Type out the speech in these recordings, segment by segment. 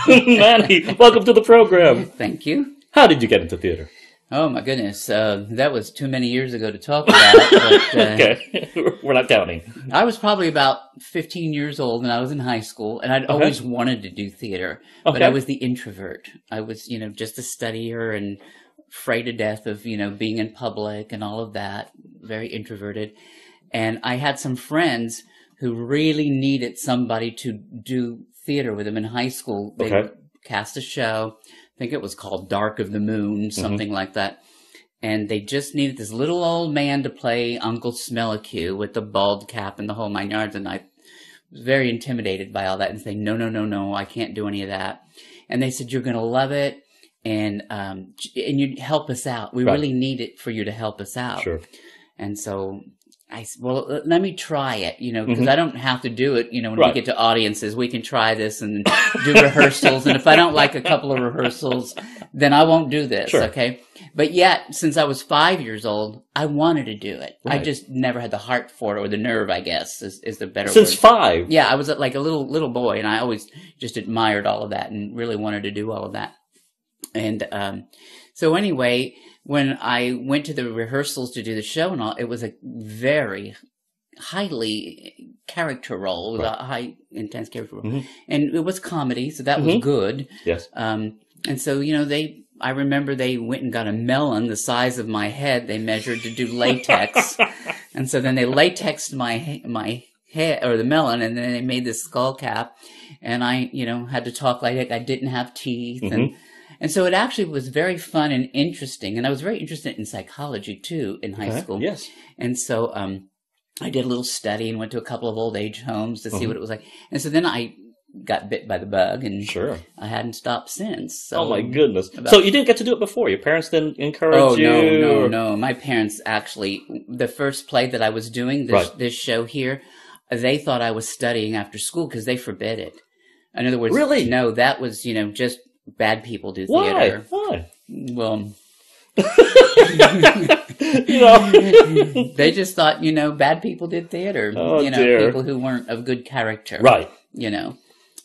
Manny, welcome to the program. Thank you. How did you get into theater? Oh, my goodness. That was too many years ago to talk about. But, Okay, we're not counting. I was probably about 15 years old, and I was in high school, and I'd always wanted to do theater. But I was the introvert. I was, just a studier and afraid to death of, being in public and all of that. Very introverted. And I had some friends who really needed somebody to do theater with them in high school. They cast a show. I think it was called Dark of the Moon, something like that. And they just needed this little old man to play Uncle Smellicue with the bald cap and the whole 9 yards. And I was very intimidated by all that and saying, no, I can't do any of that. And they said, you're going to love it. And you'd help us out. We really need it for you to help us out. Sure. And so I said, well, let me try it, because I don't have to do it. When we get to audiences, we can try this and do rehearsals. And if I don't like a couple of rehearsals, then I won't do this. Okay. But yet, since I was 5 years old, I wanted to do it. I just never had the heart for it, or the nerve, I guess, is the better word. Since 5? Yeah. I was like a little boy, and I always just admired all of that and really wanted to do all of that. And, so anyway, when I went to the rehearsals to do the show and all, it was a very highly character role. It was a high, intense character role. And it was comedy, so that was good. Yes. And so, I remember they went and got a melon the size of my head. They measured to do latex. And so then they latexed my head, or the melon, and then they made this skull cap. And I, had to talk like I didn't have teeth. And so it actually was very fun and interesting. And I was very interested in psychology, too, in high school. Yes. And so I did a little study and went to a couple of old age homes to see what it was like. And so then I got bit by the bug, and I hadn't stopped since. So oh, my goodness. So you didn't get to do it before? Your parents didn't encourage you? No. My parents actually, the first play that I was doing, this show here, they thought I was studying after school because they forbid it. In other words, no, that was, just... bad people do theater. Why? Well, they just thought, bad people did theater. Dear. People who weren't of good character. Right.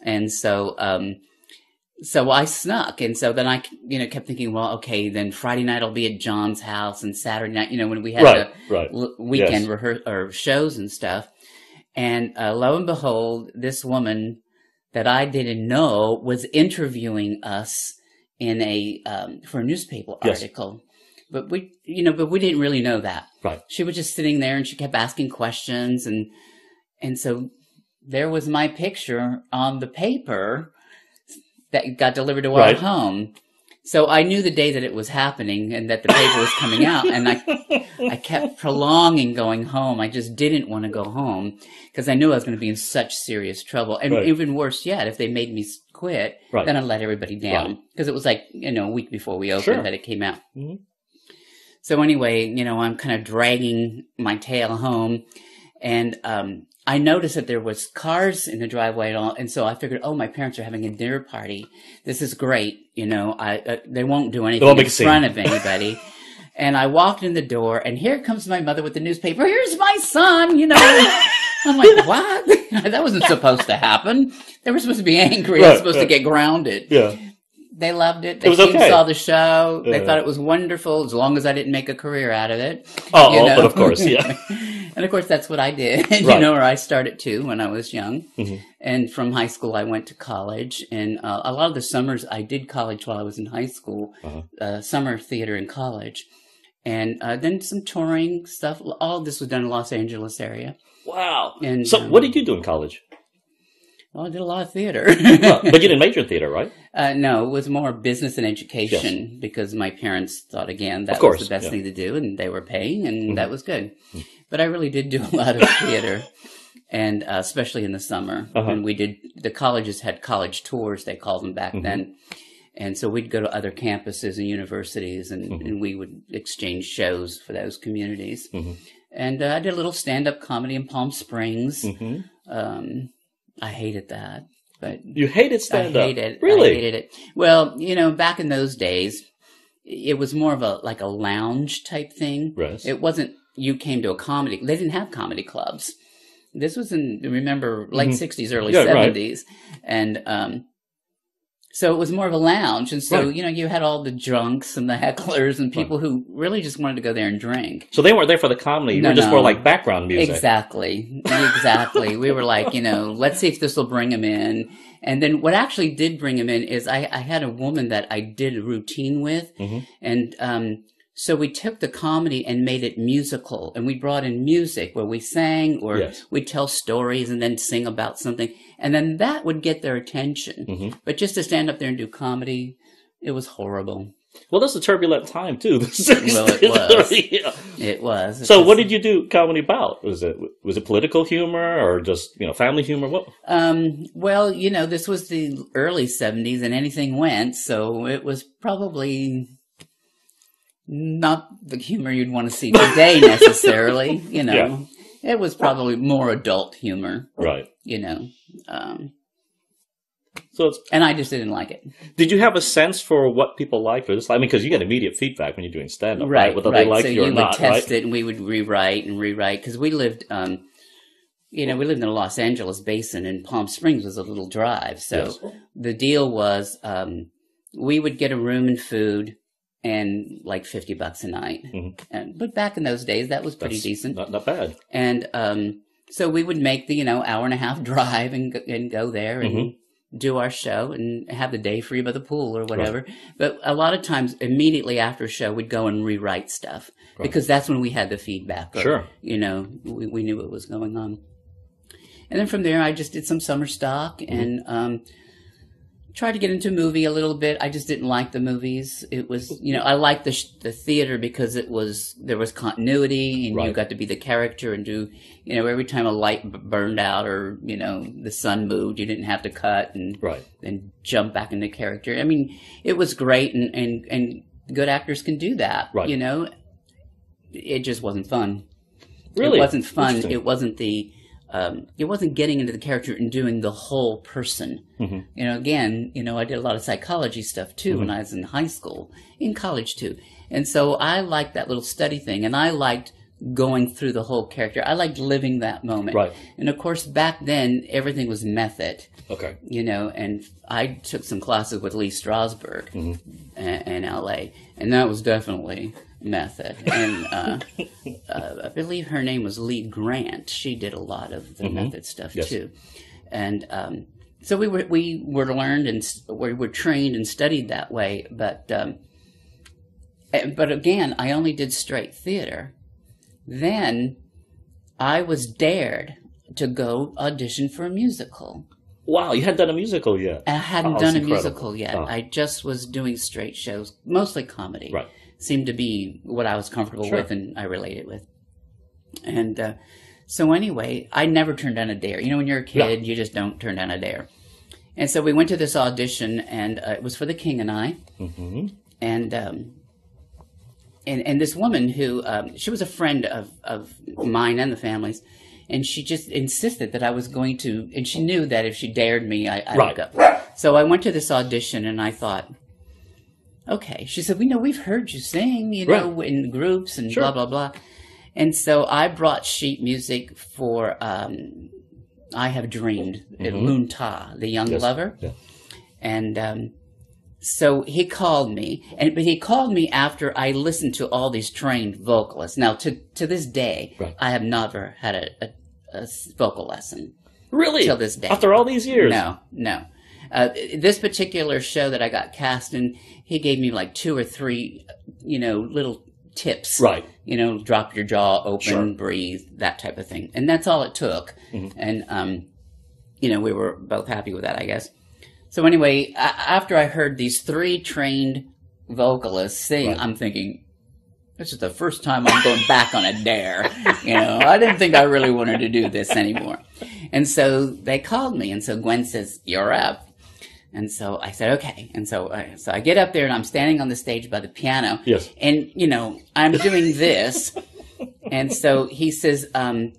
And so, so I snuck. And so then I, kept thinking, well, okay, then Friday night I'll be at John's house, and Saturday night, when we had the weekend or shows and stuff. And lo and behold, this woman that I didn't know was interviewing us in for a newspaper article. But we didn't really know that. Right. She was just sitting there and she kept asking questions, and so there was my picture on the paper that got delivered to our home. So I knew the day that it was happening and that the paper was coming out, and I kept prolonging going home. I just didn't want to go home because I knew I was going to be in such serious trouble. And even worse yet, if they made me quit, then I'd let everybody down, because it was like, a week before we opened that it came out. So anyway, I'm kind of dragging my tail home, and I noticed that there was cars in the driveway and all, and so I figured, oh, my parents are having a dinner party. This is great, they won't do anything in front of anybody. And I walked in the door, and here comes my mother with the newspaper. Here's my son, I'm like, what? That wasn't supposed to happen. They were supposed to be angry. I was supposed to get grounded. Yeah. They loved it. They saw the show. They thought it was wonderful, as long as I didn't make a career out of it. But of course, yeah. And of course, that's what I did, or I started too when I was young. And from high school, I went to college. And a lot of the summers, I did college while I was in high school, summer theater in college. And then some touring stuff. All of this was done in the Los Angeles area. Wow. And so what did you do in college? Well, I did a lot of theater. But you didn't major in theater, right? No, it was more business and education, because my parents thought, again, that was the best thing to do, and they were paying, and that was good. But I really did do a lot of theater, and especially in the summer. When the colleges had college tours, they called them back then. And so we'd go to other campuses and universities, and we would exchange shows for those communities. And I did a little stand-up comedy in Palm Springs. I hated that. But you hated stand-up? I hated it. Really? I hated it. Well, back in those days, it was more of a lounge type thing. Right. It wasn't, you came to a comedy, they didn't have comedy clubs. This was in, remember, late 60s, early 70s. Right. And So it was more of a lounge. And so, you had all the drunks and the hecklers and people who really just wanted to go there and drink. So they weren't there for the comedy. You were just more like background music. Exactly. Exactly. We were like, let's see if this will bring them in. And then what actually did bring them in is I had a woman that I did a routine with. And so we took the comedy and made it musical. And we brought in music where we sang or we'd tell stories and then sing about something. And then that would get their attention. But just to stand up there and do comedy, it was horrible. Well, that's a turbulent time, too. Well, it was. It was. So what did you do comedy about? Was it political humor or just, family humor? What? Well, this was the early 70s and anything went. So it was probably not the humor you'd want to see today necessarily, It was probably more adult humor. Right. And I just didn't like it. Did you have a sense for what people liked or disliked? Because you get immediate feedback when you're doing stand-up, right? Whether they like you or not, so you would test it, and we would rewrite, because we lived, we lived in the Los Angeles basin, and Palm Springs was a little drive. So the deal was, we would get a room and food, and like $50 a night. But back in those days, that was pretty decent. Not bad. And so we would make the hour and a half drive and go there and do our show and have the day free by the pool or whatever. But a lot of times, immediately after a show, we'd go and rewrite stuff because that's when we had the feedback. Or, we knew what was going on. And then from there, I just did some summer stock and tried to get into movie a little bit. I just didn't like the movies. It was, I liked the theater because there was continuity and you got to be the character and do, every time a light burned out or, the sun moved, you didn't have to cut and jump back into character. I mean, it was great and good actors can do that, It just wasn't fun. Really? It wasn't fun. It wasn't it wasn't getting into the character and doing the whole person. Again, I did a lot of psychology stuff too when I was in high school, in college too. And so I liked that little study thing and I liked going through the whole character. I liked living that moment. And of course, back then, everything was method. And I took some classes with Lee Strasberg in L.A., and that was definitely method. And I believe her name was Lee Grant. She did a lot of the method stuff too. And so we were learned and we were trained and studied that way. But again, I only did straight theater. Then I was dared to go audition for a musical. Wow, you hadn't done a musical yet. I hadn't done a musical yet. I just was doing straight shows, mostly comedy. Seemed to be what I was comfortable with and I related with. And so anyway, I never turned down a dare. When you're a kid, you just don't turn down a dare. And so we went to this audition, and it was for The King and I. And this woman who, she was a friend of mine and the family's, and she just insisted that I was going to, and she knew that if she dared me, I would go. So I went to this audition, and I thought, okay. She said, we've heard you sing, in groups and blah, blah, blah. And so I brought sheet music for I Have Dreamed, Loon Ta, the young lover. And so he called me, but he called me after I listened to all these trained vocalists. Now, to this day, I have never had a vocal lesson. Really? Till this day. After all these years? No. This particular show that I got cast in, he gave me like 2 or 3, little tips. Drop your jaw open, breathe, that type of thing. And that's all it took. And, we were both happy with that, I guess. So anyway, after I heard these 3 trained vocalists sing, I'm thinking, this is the first time I'm going back on a dare. I didn't think I really wanted to do this anymore. And so they called me. And so Gwen says, you're up. And so I said, okay. And so I get up there and I'm standing on the stage by the piano. And, I'm doing this. And so he says, well,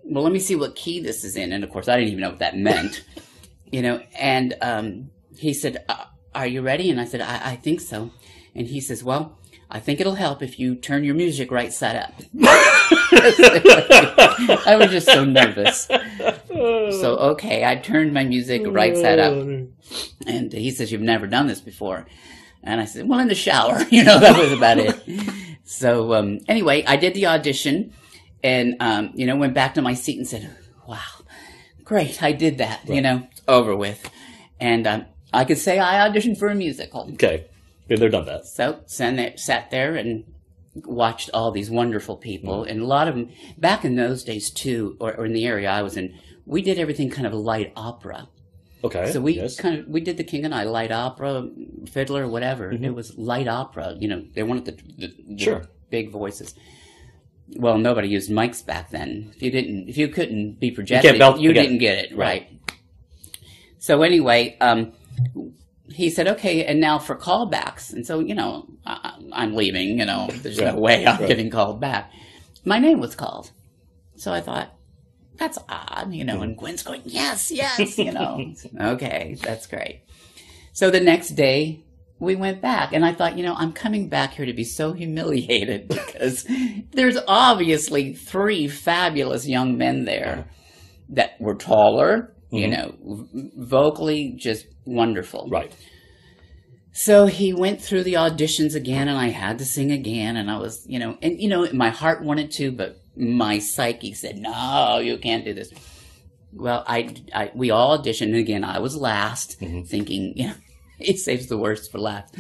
let me see what key this is in. And of course, I didn't even know what that meant. And he said, are you ready? And I said, I think so. And he says, well, I think it'll help if you turn your music right side up. I was just so nervous. So, okay, I turned my music right side up. And he says, "You've never done this before." And I said, "Well, in the shower." That was about it. So, anyway, I did the audition and, went back to my seat and said, "Wow, great, I did that." Right. Over with. And I could say I auditioned for a musical. Okay. Been there, done that. So, sat there and watched all these wonderful people. And a lot of them, back in those days too, or in the area I was in, we did everything kind of light opera. Okay. So we we did the King and I light opera, Fiddler, whatever. Mm-hmm. It was light opera. They wanted the big voices. Well, nobody used mics back then. If you couldn't be projected, you didn't get it, right? So anyway, he said, "Okay, and now for callbacks." And so, I'm leaving, there's no way I'm getting called back. My name was called. So I thought, that's odd, and Gwen's going, yes, okay, that's great. So the next day we went back and I thought, I'm coming back here to be so humiliated because there's obviously 3 fabulous young men there that were taller, vocally just wonderful. Right. So he went through the auditions again and I had to sing again and I was, my heart wanted to, but my psyche said, "No, you can't do this." Well, we all auditioned, and again, I was last, thinking, he saves the worst for last.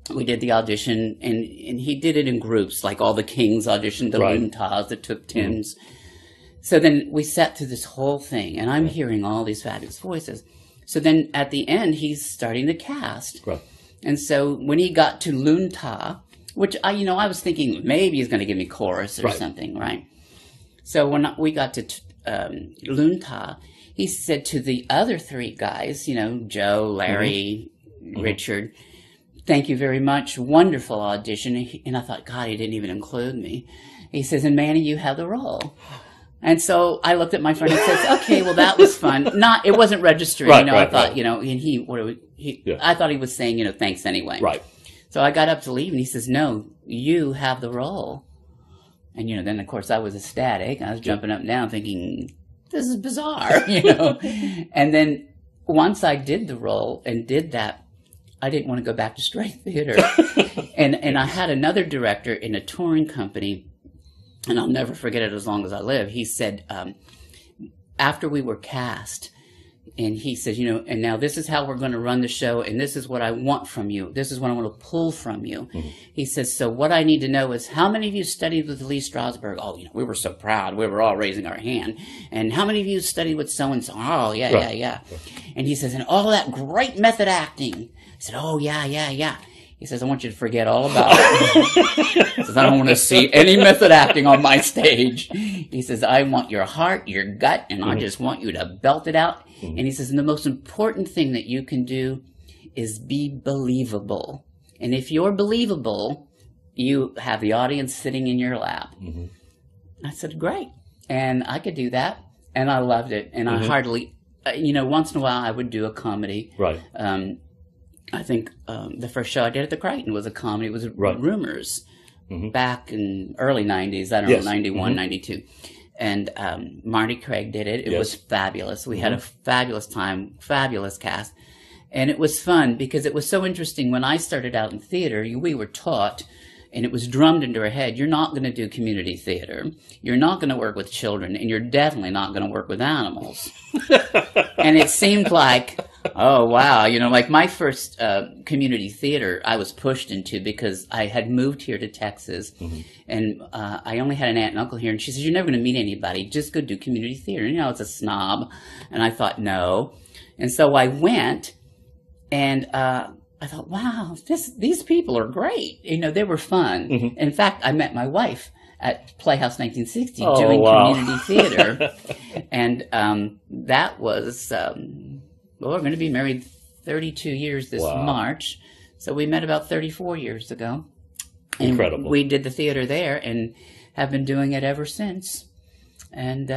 We did the audition, and he did it in groups, like all the Kings auditioned, the Luntas, the Tuk Tims. So then we sat through this whole thing, and I'm hearing all these fabulous voices. So then at the end, he's starting to cast. Right. And so when he got to Lunta, which I was thinking maybe he's going to give me chorus or something, right? So when we got to Lunta, he said to the other 3 guys, Joe, Larry, Richard, "Thank you very much. Wonderful audition." And I thought, God, he didn't even include me. He says, "And Manny, you have the role." And so I looked at my friend and said, "Okay, well, that was fun." It wasn't registering, I thought, and I thought he was saying, thanks anyway. Right. So I got up to leave, and he says, "No, you have the role." And, then, of course, I was ecstatic. I was jumping up and down thinking, this is bizarre, And then once I did the role and did that, I didn't want to go back to straight theater. and I had another director in a touring company, and I'll never forget it as long as I live. He said, after we were cast, and he says, and now this is how we're going to run the show, and this is what I want from you. This is what I want to pull from you. He says, so what I need to know is how many of you studied with Lee Strasberg? Oh, we were so proud. We were all raising our hand. And how many of you studied with so-and-so? Oh, yeah. And he says, and all that great method acting. I said, oh, yeah. He says, I want you to forget all about it. He says, I don't want to see any method acting on my stage. He says, I want your heart, your gut, and I just want you to belt it out. And he says, and the most important thing that you can do is be believable. And if you're believable, you have the audience sitting in your lap. I said, great. And I could do that. And I loved it. And I hardly, once in a while I would do a comedy. Right. I think the first show I did at the Crighton was a comedy. It was Rumors back in early 90s. I don't know, 91, 92. And Marty Craig did it. It was fabulous. We had a fabulous time, fabulous cast. And it was fun because it was so interesting. When I started out in theater, we were taught, and it was drummed into our head, you're not going to do community theater. You're not going to work with children, and you're definitely not going to work with animals. And it seemed like, oh, wow. Like my first community theater I was pushed into because I had moved here to Texas, and I only had an aunt and uncle here, and she says, you're never going to meet anybody. Just go do community theater. It's a snob. And I thought, no. And so I went, and I thought, wow, these people are great. They were fun. In fact, I met my wife at Playhouse 1960 doing community theater. And that was, we're going to be married 32 years this March. So we met about 34 years ago. And incredible. We did the theater there and have been doing it ever since. And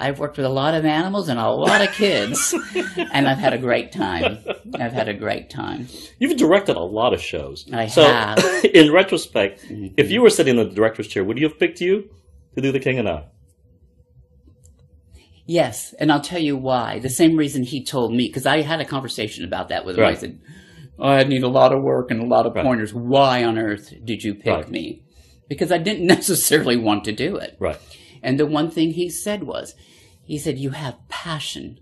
I've worked with a lot of animals and a lot of kids, and I've had a great time. I've had a great time. You've directed a lot of shows. I have. In retrospect, if you were sitting in the director's chair, would you have picked you to do The King and I? Yes, and I'll tell you why. The same reason he told me, because I had a conversation about that with him. Right. I said, I need a lot of work and a lot of pointers. Why on earth did you pick me? Because I didn't necessarily want to do it. Right. And the one thing he said was, he said, you have passion.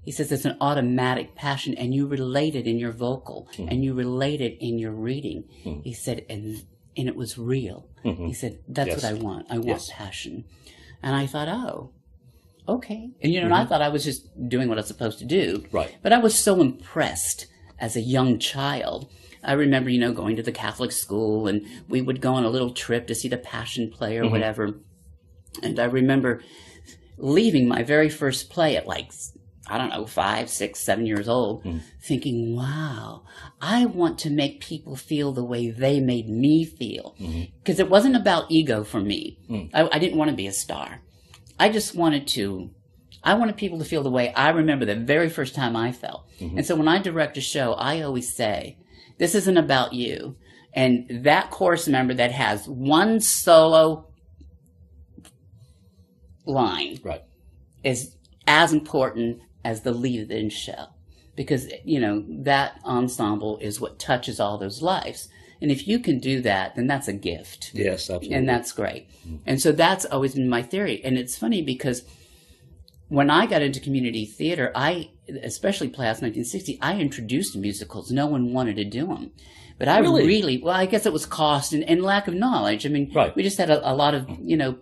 He says it's an automatic passion, and you relate it in your vocal, and you relate it in your reading. He said, and it was real. He said, that's what I want. I want passion. And I thought, oh, okay. And, and I thought I was just doing what I was supposed to do. Right. But I was so impressed as a young child. I remember, going to the Catholic school, and we would go on a little trip to see the Passion play or whatever. And I remember leaving my very first play at 5, 6, 7 years old, thinking, wow, I want to make people feel the way they made me feel. Because it wasn't about ego for me. I didn't want to be a star. I just wanted people to feel the way I remember the very first time I felt. And so when I direct a show, I always say, this isn't about you. And that chorus member that has one solo line is as important as the lead in the show. Because, that ensemble is what touches all those lives. And if you can do that, then that's a gift. Yes, absolutely. And that's great. And so that's always been my theory. And it's funny because when I got into community theater, especially Playhouse 1960, I introduced musicals. No one wanted to do them. But I really well, I guess it was cost and lack of knowledge. I mean, we just had a lot of,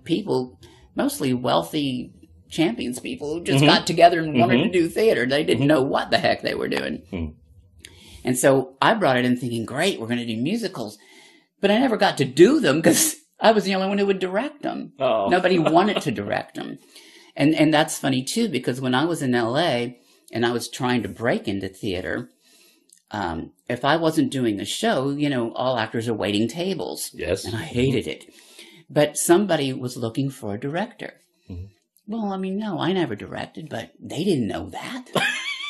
people, mostly wealthy Champions people who just got together and wanted to do theater. They didn't know what the heck they were doing. And so I brought it in thinking, great, we're going to do musicals. But I never got to do them because I was the only one who would direct them. Oh. Nobody wanted to direct them. And that's funny, too, because when I was in L.A. and I was trying to break into theater, if I wasn't doing a show, all actors are waiting tables. Yes. And I hated it. But somebody was looking for a director. Well, no, I never directed, but they didn't know that.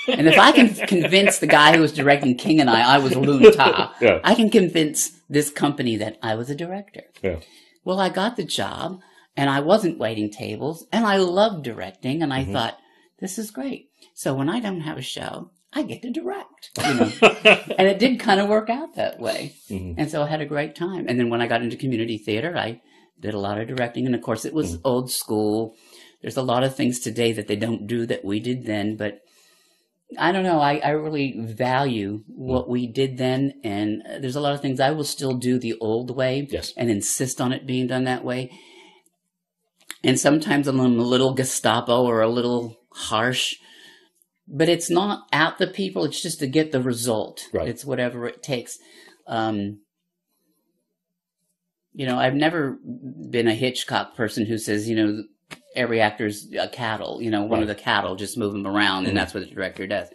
And if I can convince the guy who was directing King and I was Lunta, I can convince this company that I was a director. Yeah. Well, I got the job, and I wasn't waiting tables, and I loved directing, and I thought, this is great. So when I don't have a show, I get to direct. And it did kind of work out that way. And so I had a great time. And then when I got into community theater, I did a lot of directing, and of course it was old school. There's a lot of things today that they don't do that we did then, but I don't know. I really value what we did then, and there's a lot of things I will still do the old way and insist on it being done that way. And sometimes I'm a little Gestapo or a little harsh, but it's not at the people. It's just to get the result. Right. It's whatever it takes. I've never been a Hitchcock person who says, every actor's a cattle, one of the cattle, just move them around, and that's what the director does.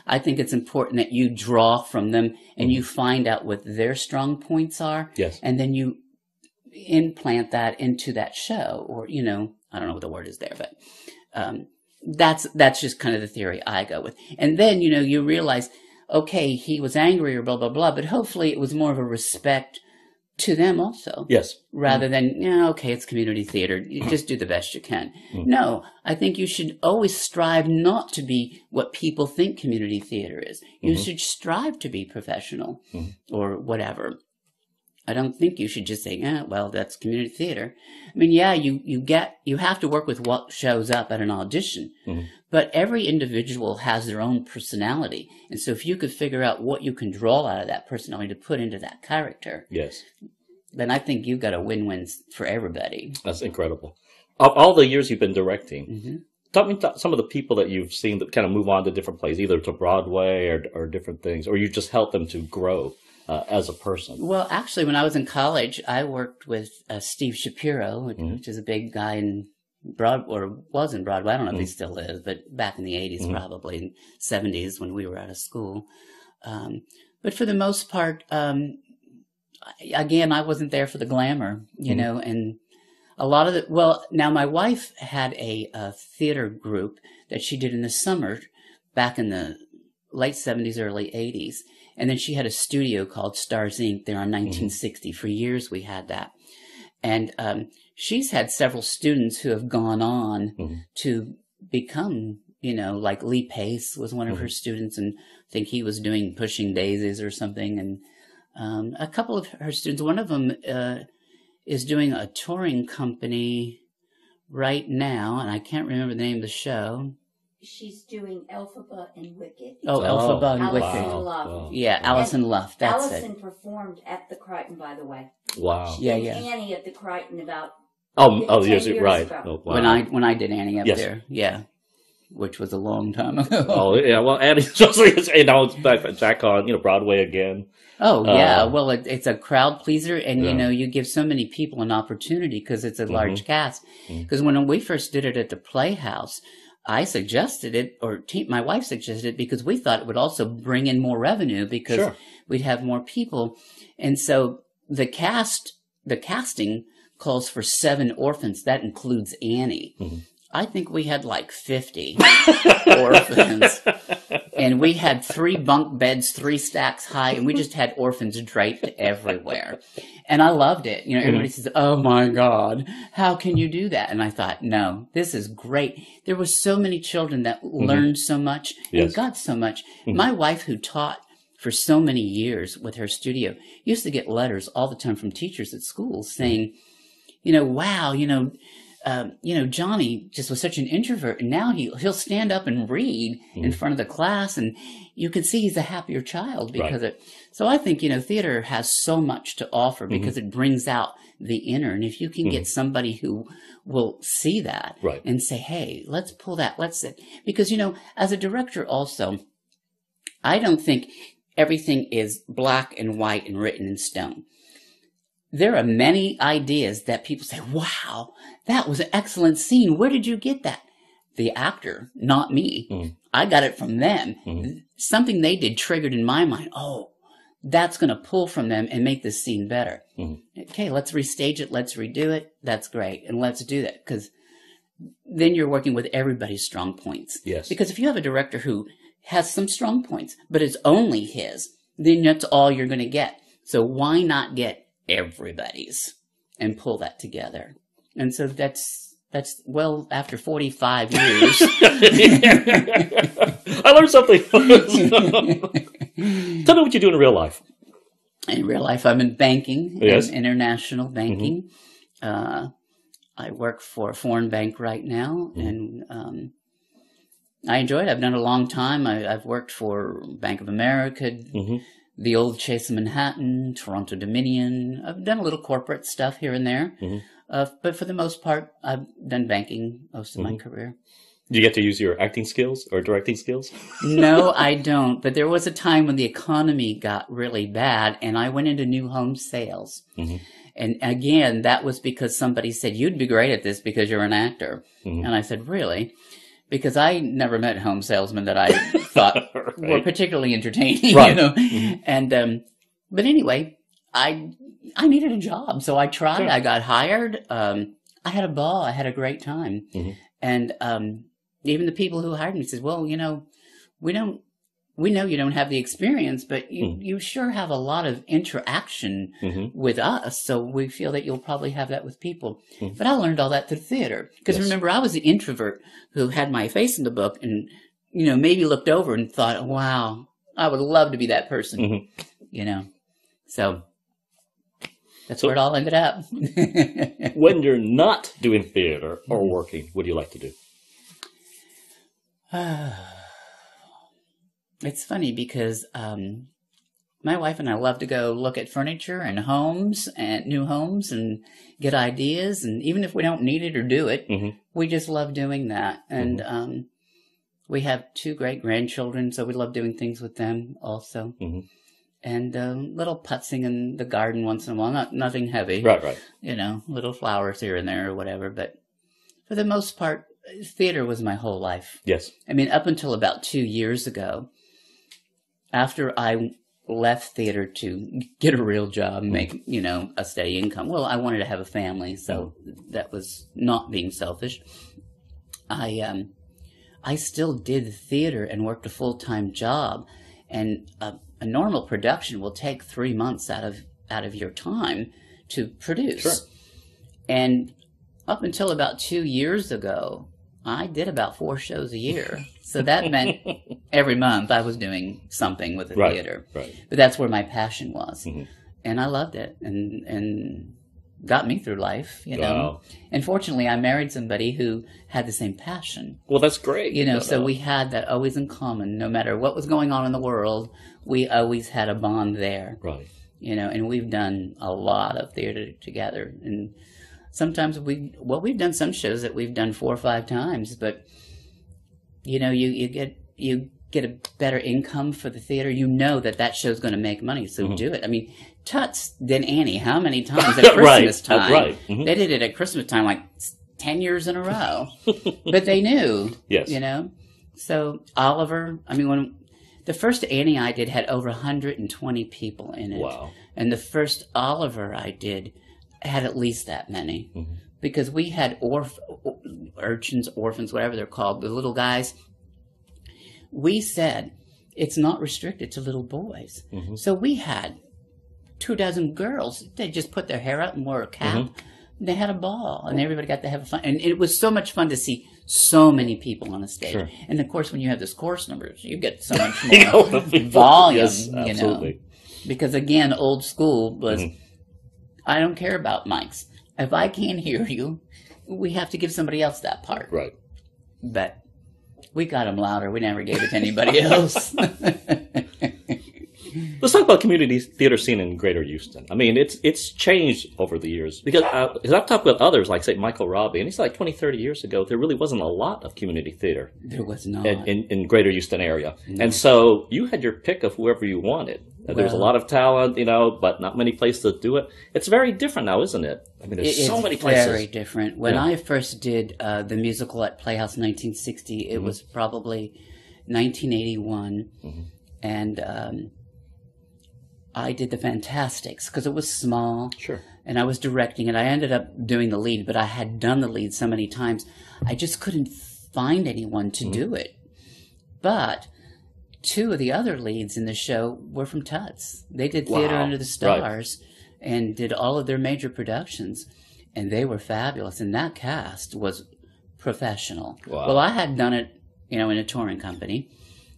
I think it's important that you draw from them and you find out what their strong points are. Yes. And then you implant that into that show, or, I don't know what the word is there, but that's just kind of the theory I go with. And then, you realize, okay, he was angry or blah, blah, blah, but hopefully it was more of a respect to them also. Yes. Rather than, okay, it's community theater. You just do the best you can. No, I think you should always strive not to be what people think community theater is. You should strive to be professional or whatever. I don't think you should just say, well, that's community theater. You have to work with what shows up at an audition, but every individual has their own personality. And so if you could figure out what you can draw out of that personality to put into that character, then I think you've got a win-win for everybody. That's incredible. Of all the years you've been directing, tell me some of the people that you've seen that kind of move on to different plays, either to Broadway or different things, or you just help them to grow as a person. Well, actually, when I was in college, I worked with Steve Shapiro, which is a big guy in Broadway, or was in Broadway. I don't know if he still is, but back in the 80s, probably, in 70s when we were out of school. But for the most part, again, I wasn't there for the glamour, and A lot of it. Well, now my wife had a theater group that she did in the summer back in the late 70s, early 80s. And then she had a studio called Stars Inc. there on 1960. For years we had that. And she's had several students who have gone on to become, you know, like Lee Pace was one of her students, and I think he was doing Pushing Daisies or something. And a couple of her students, one of them is doing a touring company right now, and I can't remember the name of the show. She's doing Elphaba and Wicked. Oh, Elphaba and Wicked. Alison Luff. Wow. Yeah, Alison Luff. That's Allison it. performed at the Crighton, by the way. Wow. She did Annie at the Crighton about 10 years right. ago. Oh, wow. When I did Annie up there, yeah, which was a long time ago. Oh yeah, well, Annie, you know, it's back on, you know, Broadway again. Oh yeah, well, it's a crowd pleaser, and you know, you give so many people an opportunity because it's a large cast. Because when we first did it at the Playhouse, I suggested it, or my wife suggested it, because we thought it would also bring in more revenue because we'd have more people. And so the casting calls for 7 orphans. That includes Annie. I think we had like 50 orphans. And we had 3 bunk beds, 3 stacks high, and we just had orphans draped everywhere. And I loved it. You know, everybody says, "Oh my God, how can you do that?" And I thought, no, this is great. There were so many children that learned so much and got so much. My wife, who taught for so many years with her studio, used to get letters all the time from teachers at schools saying, you know, wow, you know, Johnny just was such an introvert, and now he'll stand up and read in front of the class, and you can see he's a happier child because of it. So I think, you know, theater has so much to offer because it brings out the inner. And if you can get somebody who will see that and say, hey, let's pull that, because, you know, as a director also, I don't think everything is black and white and written in stone. There are many ideas that people say, wow, that was an excellent scene. Where did you get that? The actor, not me. I got it from them. Something they did triggered in my mind. Oh, that's going to pull from them and make this scene better. Okay, let's restage it. Let's redo it. That's great. And let's do that, because then you're working with everybody's strong points. Yes. Because if you have a director who has some strong points, but it's only his, then that's all you're going to get. So why not get everybody's and pull that together? And so that's well, after 45 years. I learned something. Tell me what you do in real life. In real life, I'm in banking, international banking. I work for a foreign bank right now, and I enjoy it. I've done it a long time. I've worked for Bank of America, the old Chase of Manhattan, Toronto Dominion. I've done a little corporate stuff here and there. But for the most part, I've done banking most of my career. Do you get to use your acting skills or directing skills? No, I don't. But there was a time when the economy got really bad, and I went into new home sales. And again, that was because somebody said, you'd be great at this because you're an actor. And I said, really? Because I never met home salesmen that I thought were particularly entertaining, you know. And but anyway, I needed a job, so I tried. I got hired. I had a ball. I had a great time. And even the people who hired me said, well, you know, we know you don't have the experience, but you sure have a lot of interaction with us, so we feel that you'll probably have that with people. But I learned all that through theater. Because remember, I was the introvert who had my face in the book and, you know, maybe looked over and thought, wow, I would love to be that person, you know. So that's where it all ended up. When you're not doing theater or working, what do you like to do? It's funny because my wife and I love to go look at furniture and homes and new homes and get ideas. And even if we don't need it or do it, we just love doing that. And we have 2 great grandchildren, so we love doing things with them also. And little putzing in the garden once in a while, nothing heavy. Right. You know, little flowers here and there or whatever. But for the most part, theater was my whole life. Yes. I mean, up until about 2 years ago, after I left theater to get a real job, make, a steady income. Well, I wanted to have a family, so that was not being selfish. I still did theater and worked a full-time job, and a normal production will take 3 months out of your time to produce. Sure. And up until about 2 years ago, I did about 4 shows a year. So that meant every month I was doing something with the theater. Right. But that's where my passion was. And I loved it and got me through life, Wow. And fortunately, I married somebody who had the same passion. Well, that's great. So we had that always in common. No matter what was going on in the world, we always had a bond there. Right. And we've done a lot of theater together. And sometimes we've done some shows that we've done 4 or 5 times, but you get a better income for the theater. You know that show's going to make money, so do it. I mean, Tuts did Annie how many times at Christmas time? Right. They did it at Christmas time like 10 years in a row, but they knew. Yes. So Oliver. I mean, when the first Annie I did had over 120 people in it. Wow. And the first Oliver I did had at least that many, because we had urchins, orphans, whatever they're called, the little guys. We said it's not restricted to little boys. So we had 24 girls. They just put their hair up and wore a cap. And they had a ball, and everybody got to have fun. And it was so much fun to see so many people on a stage. Sure. And of course, when you have those chorus numbers, you get so much more volume. Yes, absolutely. Because again, old school was, I don't care about mics. If I can't hear you, we have to give somebody else that part. Right. But we got them louder. We never gave it to anybody else. Let's talk about community theater scene in Greater Houston. I mean, it's changed over the years. Because I've talked with others, like, say, Michael Robbie, and he said like 20, 30 years ago, there really wasn't a lot of community theater. There was not. In Greater Houston area. No. And so you had your pick of whoever you wanted. There was a lot of talent, but not many places to do it. It's very different now, isn't it? I mean, there's so many places. It's very different. When I first did the musical at Playhouse 1960, it was probably 1981. And I did the Fantastics because it was small. Sure. And I was directing it. I ended up doing the lead, but I had done the lead so many times, I just couldn't find anyone to do it. But 2 of the other leads in the show were from Tuts. They did Theater Under the Stars and did all of their major productions, and they were fabulous. And that cast was professional. Wow. Well, I had done it, in a touring company.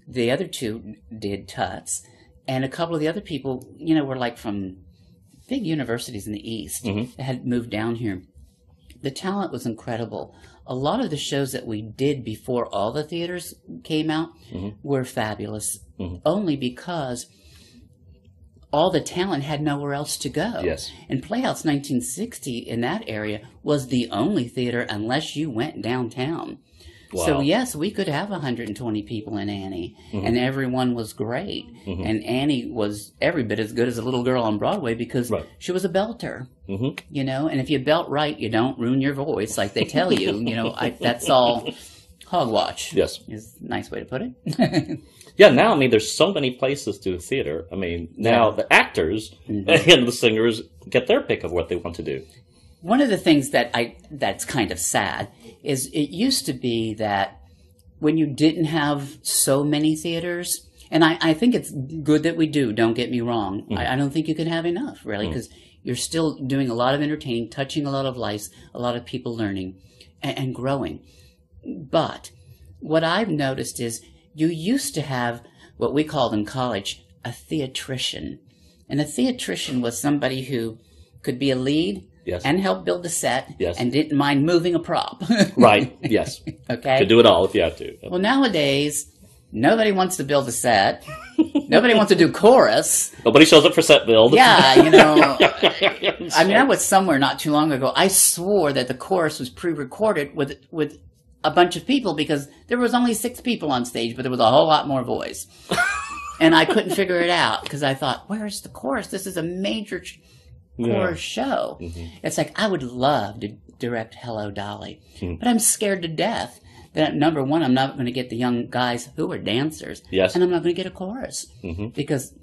The other 2 did Tuts, and a couple of the other people, were like from big universities in the East that had moved down here. The talent was incredible. A lot of the shows that we did before all the theaters came out were fabulous, only because all the talent had nowhere else to go. Yes. And Playhouse 1960 in that area was the only theater unless you went downtown. Wow. So yes, we could have 120 people in Annie, and everyone was great. And Annie was every bit as good as a little girl on Broadway because she was a belter. And if you belt right, you don't ruin your voice like they tell you. That's all hogwash. Yes. Is a nice way to put it. Yeah, now, I mean, there's so many places to do theater. I mean, now the actors and the singers get their pick of what they want to do. One of the things that's kind of sad is it used to be that when you didn't have so many theaters, and I think it's good that we do, don't get me wrong. I don't think you can have enough, really, because you're still doing a lot of entertaining, touching a lot of lives, a lot of people learning and growing. But what I've noticed is you used to have what we called in college a theatrician. And a theatrician was somebody who could be a lead, and help build the set, and didn't mind moving a prop. Right, yes. Okay? Could do it all if you have to. Well, nowadays, nobody wants to build a set. Nobody wants to do chorus. Nobody shows up for set build. Yeah, I mean, I was somewhere not too long ago. I swore that the chorus was pre-recorded with a bunch of people because there was only 6 people on stage, but there was a whole lot more voice. And I couldn't figure it out because I thought, where's the chorus? This is a major chorus show. It's like, I would love to direct Hello, Dolly, but I'm scared to death that, number one, I'm not going to get the young guys who are dancers, and I'm not going to get a chorus because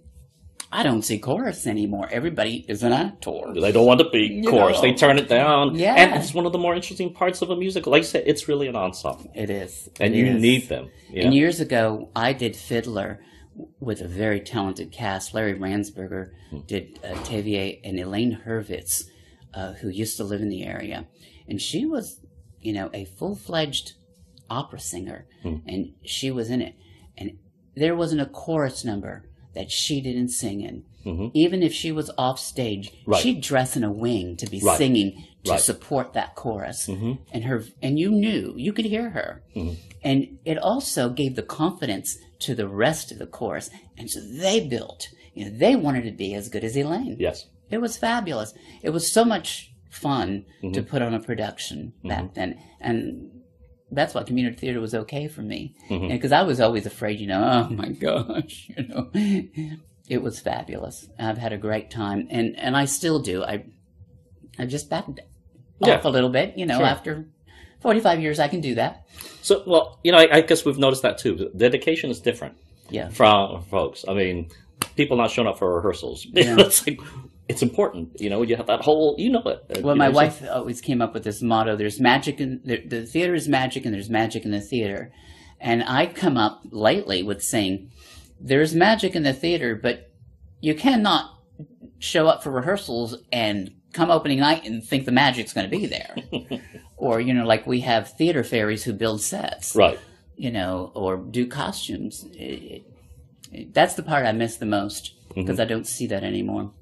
I don't see chorus anymore. Everybody is an actor. They don't want to be chorus. They turn it down. Yeah. And it's one of the more interesting parts of a musical. Like you said, it's really an ensemble. It is. And you need them. Yeah. And years ago, I did Fiddler with a very talented cast. Larry Ransberger did Tavier, and Elaine Hurwitz, who used to live in the area. And she was, a full-fledged opera singer. And she was in it. And there wasn't a chorus number that she didn't sing in. Even if she was off stage, she'd dress in a wing to be singing to support that chorus. And you could hear her. And it also gave the confidence to the rest of the chorus. And so they built, they wanted to be as good as Elaine. Yes. It was fabulous. It was so much fun to put on a production back then. And that's why community theater was okay for me. Because I was always afraid, oh my gosh, It was fabulous. I've had a great time. And I still do. I just backed off a little bit, after 45 years I can do that. So, well, I guess we've noticed that too. Dedication is different from folks. I mean, people not showing up for rehearsals. It's important. You have that whole, it. Well, my wife always came up with this motto: there's magic in the theater is magic, and there's magic in the theater. And I've come up lately with saying, there's magic in the theater, but you cannot show up for rehearsals and come opening night and think the magic's going to be there. Or, like we have theater fairies who build sets. Right. Or do costumes. That's the part I miss the most, because I don't see that anymore.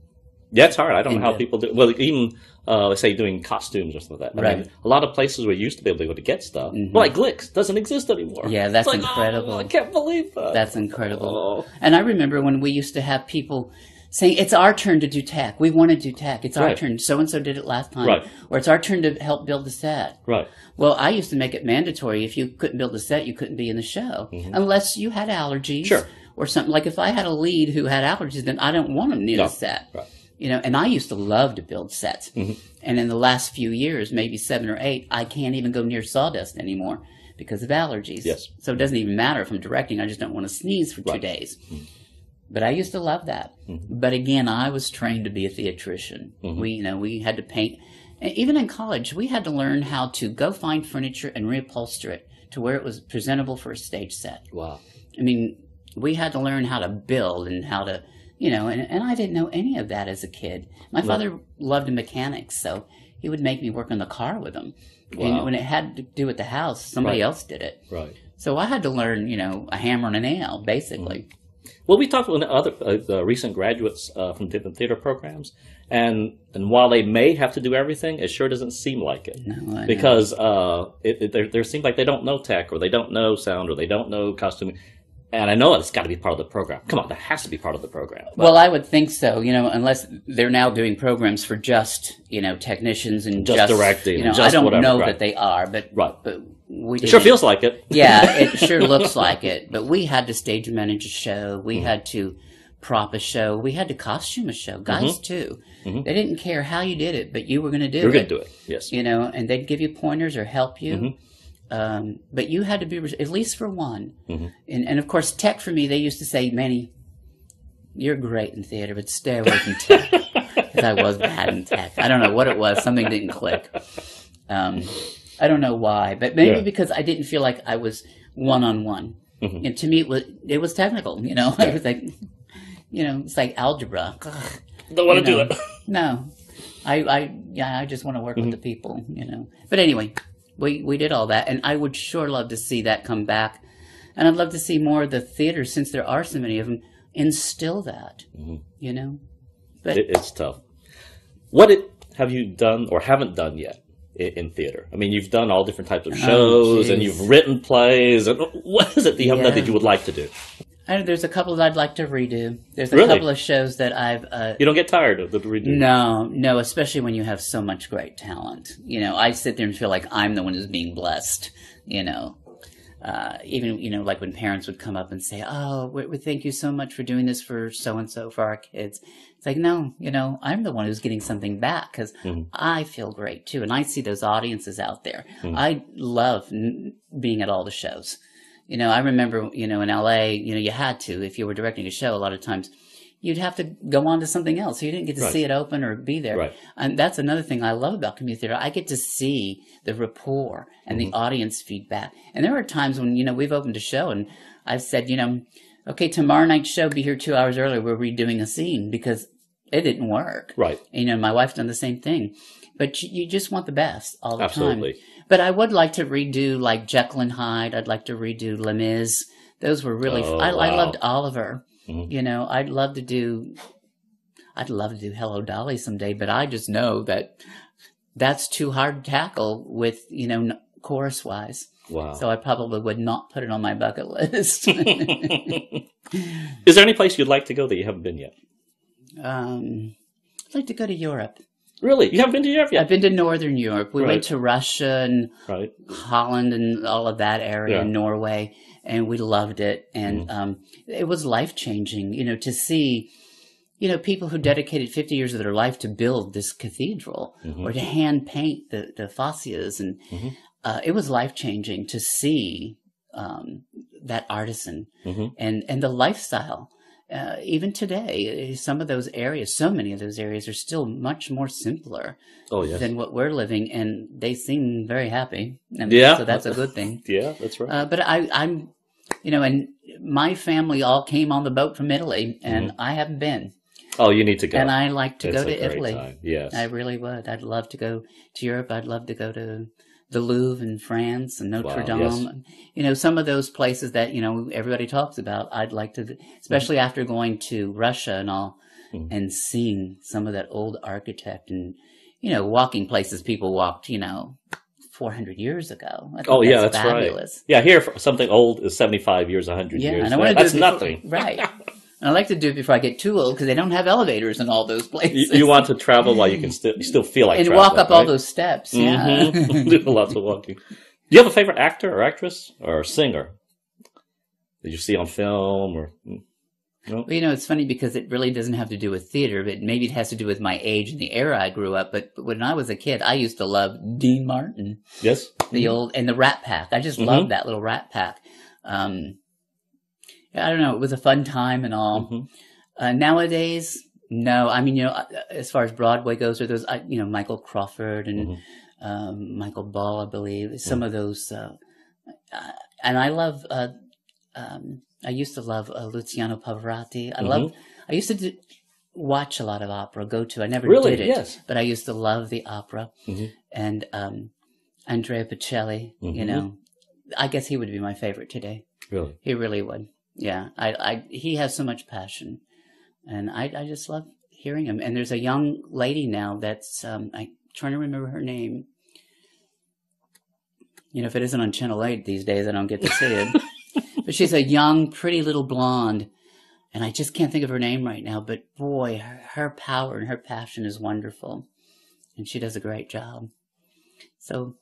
Yeah, it's hard. I don't know how people do. Well, even let's say doing costumes or something like that. I mean, a lot of places where you used to be able to get stuff, like Glicks, doesn't exist anymore. Yeah, that's incredible. I can't believe that. That's incredible. And I remember when we used to have people saying, "It's our turn to do tech. We want to do tech. It's our turn. So and so did it last time, or it's our turn to help build the set." Right. Well, I used to make it mandatory. If you couldn't build the set, you couldn't be in the show unless you had allergies, or something. Like if I had a lead who had allergies, then I don't want him near the set. Right. And I used to love to build sets. And in the last few years, maybe 7 or 8, I can't even go near sawdust anymore because of allergies. Yes. So it doesn't even matter if I'm directing. I just don't want to sneeze for 2 days. But I used to love that. But again, I was trained to be a theatrician. We had to paint. And even in college, we had to learn how to go find furniture and reupholster it to where it was presentable for a stage set. Wow. I mean, we had to learn how to build and how to... and I didn't know any of that as a kid. My father loved mechanics, so he would make me work on the car with him. Wow. And when it had to do with the house, somebody else did it. Right. So I had to learn, a hammer and a nail, basically. Well, we talked with other recent graduates from different theater programs, and while they may have to do everything, it sure doesn't seem like it. No, because there seems like they don't know tech, or they don't know sound, or they don't know costuming. And I know it's got to be part of the program. Come on, that has to be part of the program. Well, I would think so, unless they're now doing programs for just, technicians and just directing. I don't know that they are, but we it sure feels like it. Yeah, it sure looks like it. But we had to stage manage a show. We had to prop a show. We had to costume a show. Guys, too. They didn't care how you did it, but you were going to do it. You were going to do it, yes. And they'd give you pointers or help you. But you had to be, at least for one. And of course, tech for me, they used to say, Manny, you're great in theater, but stay away from tech. Because I was bad in tech. I don't know what it was. Something didn't click. I don't know why, but maybe because I didn't feel like I was one-on-one. And to me, it was technical, I was like, it's like algebra. Don't want to do it. No. I just want to work with the people, But anyway... We did all that, and I would sure love to see that come back. And I'd love to see more of the theaters, since there are so many of them, instill that, But it's tough. What have you done or haven't done yet in theater? I mean, you've done all different types of shows, and you've written plays. And what is it that you haven't done that you would like to do? There's a couple that I'd like to redo. There's a couple of shows that I've... you don't get tired of the redo? No, especially when you have so much great talent. I sit there and feel like I'm the one who's being blessed, even, like when parents would come up and say, oh, we thank you so much for doing this for so-and-so, for our kids. It's like, no, I'm the one who's getting something back, because I feel great, too. And I see those audiences out there. I love being at all the shows. I remember, in LA, you had to, if you were directing a show, a lot of times you'd have to go on to something else. So you didn't get to Right. see it open or be there. Right. And that's another thing I love about community theater. I get to see the rapport and the audience feedback. And there are times when, we've opened a show and I've said, okay, tomorrow night's show, be here 2 hours early. We're redoing a scene because it didn't work. Right. My wife's done the same thing. But you just want the best all the Absolutely. time. But I would like to redo like Jekyll and Hyde. I'd like to redo Les Mis. Those were really I loved Oliver. I'd love to do Hello Dolly someday, but I just know that that's too hard to tackle with, chorus wise. Wow. So I probably would not put it on my bucket list. Is there any place you'd like to go that you haven't been yet? I'd like to go to Europe. Really? You haven't been to Europe yet? I've been to Northern Europe. We went to Russia and Holland and all of that area, Norway, and we loved it. And it was life-changing, to see, people who dedicated 50 years of their life to build this cathedral or to hand paint the fascias. And it was life-changing to see that artisan and the lifestyle. Even today, some of those areas, so many of those areas are still much more simpler than what we're living, and they seem very happy. And so that's a good thing. Yeah, that's right. But I'm, and my family all came on the boat from Italy, and I haven't been. Oh, you need to go. And I like to go to Italy. Time. Yes. I really would. I'd love to go to Europe. I'd love to go to the Louvre in France and Notre Dame. Yes. Some of those places that, everybody talks about, I'd like to, especially after going to Russia and all, and seeing some of that old architect and, walking places people walked, 400 years ago. That's fabulous. Right. Yeah, here something old is 75 years, 100 years. And I want to that's nothing. Right. And I like to do it before I get too old because they don't have elevators in all those places. You want to travel while you can still feel like and traveling, walk up all those steps. Yeah. Do lots of walking. Do you have a favorite actor or actress or singer that you see on film or? No? Well, it's funny because it really doesn't have to do with theater, but maybe it has to do with my age and the era I grew up. But when I was a kid, I used to love Dean Martin. Yes. The old, and the Rat Pack. I just loved that little Rat Pack. I don't know. It was a fun time and all. Nowadays, no. I mean, as far as Broadway goes, or those, Michael Crawford and Michael Ball, I believe. Some of those. And I love, I used to love Luciano Pavarotti. I used to watch a lot of opera, I never did it. Yes. But I used to love the opera. And Andrea Bocelli, I guess he would be my favorite today. Really? He really would. Yeah, he has so much passion, and I just love hearing him. And there's a young lady now that's I'm trying to remember her name. If it isn't on Channel 8 these days, I don't get to see it. But she's a young, pretty little blonde, and I just can't think of her name right now. But boy, her power and her passion is wonderful, and she does a great job. So,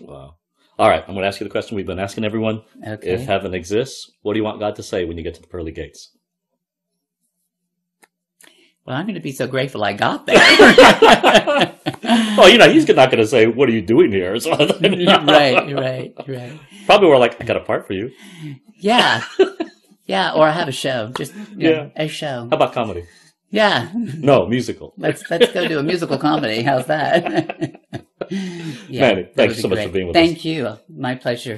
wow. All right, I'm going to ask you the question we've been asking everyone. Okay. If heaven exists, what do you want God to say when you get to the pearly gates? Well, I'm going to be so grateful I got there. Well, he's not going to say, "What are you doing here?" Or something. Right. Probably we're like, "I got a part for you." Yeah. Yeah, or I have a show. Just a show. How about comedy? Yeah. No, musical. Let's go do a musical comedy. How's that? Manny, thanks so much for being with us. Thank you. My pleasure.